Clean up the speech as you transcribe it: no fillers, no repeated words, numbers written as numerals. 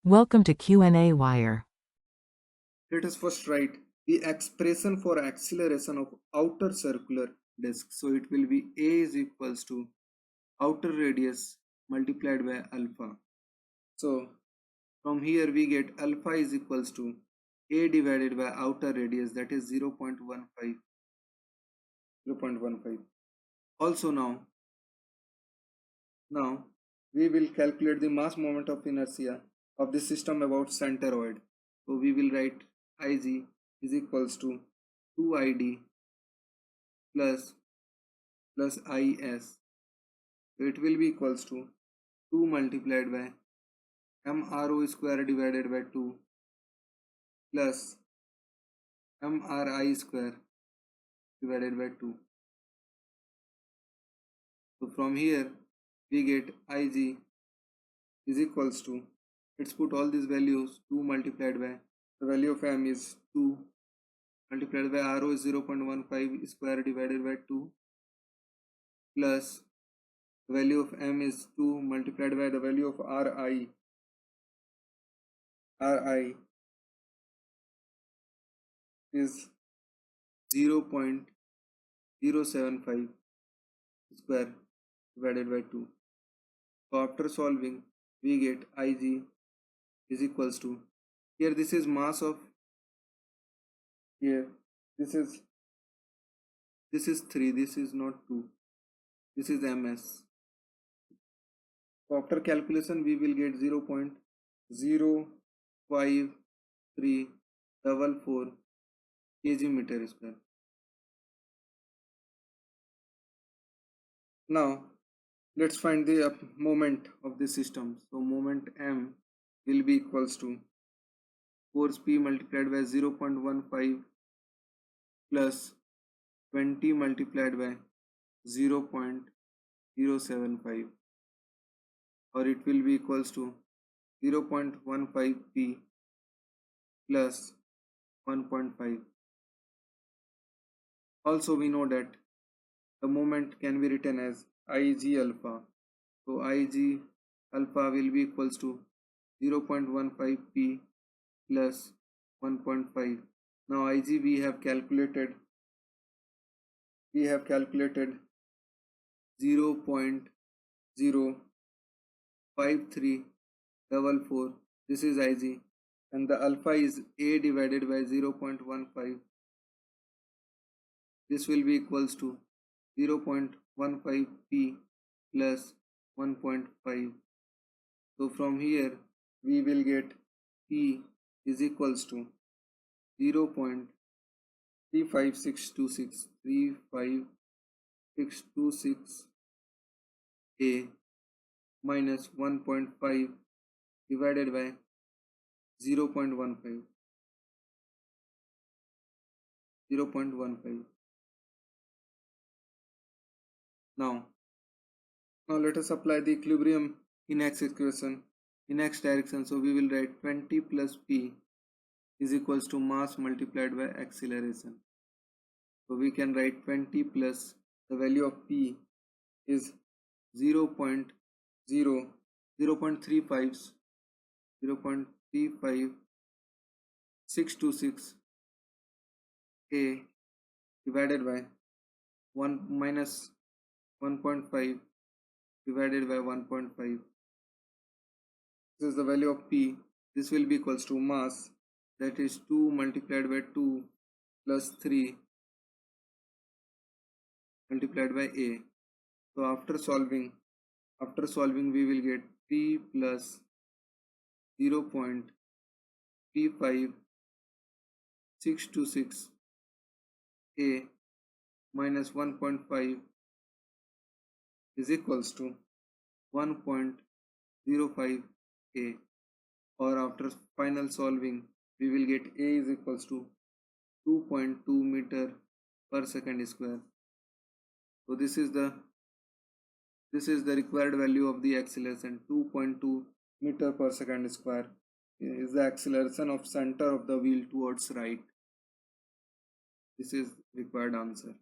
Welcome to qnawire. Let us first write the expression for acceleration of outer circular disk. So it will be A is equals to outer radius multiplied by alpha. So from here we get alpha is equals to A divided by outer radius, that is 0.15. Also now we will calculate the mass moment of inertia of the system about centroid. So we will write Ig is equals to 2Id plus Is. So it will be equals to 2 multiplied by mRO square divided by 2 plus mRI square divided by 2. So from here we get Ig is equals to, let's put all these values, 2 multiplied by, the value of m is 2 multiplied by RO is 0.15 square divided by 2 plus the value of m is 2 multiplied by the value of Ri is 0.075 square divided by 2. So after solving we get Ig is equals to, here this is mass of, here this is 3, this is not 2, this is ms. So after calculation we will get 0.05344 kg meter square. Now let's find the moment of the system. So moment m will be equals to force P multiplied by 0.15 plus 20 multiplied by 0.075, or it will be equals to 0.15 P plus 1.5. Also we know that the moment can be written as Ig alpha. So Ig alpha will be equals to 0.15 P plus 1.5. Now Ig we have calculated 0.05344. This is Ig, and the alpha is A divided by 0.15. This will be equals to 0.15 P plus 1.5. So from here we will get P is equals to 0.35626 A minus 1.5 divided by 0.15. Now let us apply the equilibrium in x equation in x direction. So we will write 20 plus P is equals to mass multiplied by acceleration. So we can write 20 plus the value of P is 0.35626 A divided by 1 minus 1.5 divided by 1.5. This is the value of P. This will be equals to mass, that is 2 multiplied by 2 plus 3 multiplied by A. So after solving we will get 3 plus 0.35626 A minus 1.5 is equals to 1.05 A, or after final solving we will get A is equals to 2.2 meter per second square. So this is the required value of the acceleration. 2.2 meter per second square is the acceleration of center of the wheel towards right. This is required answer.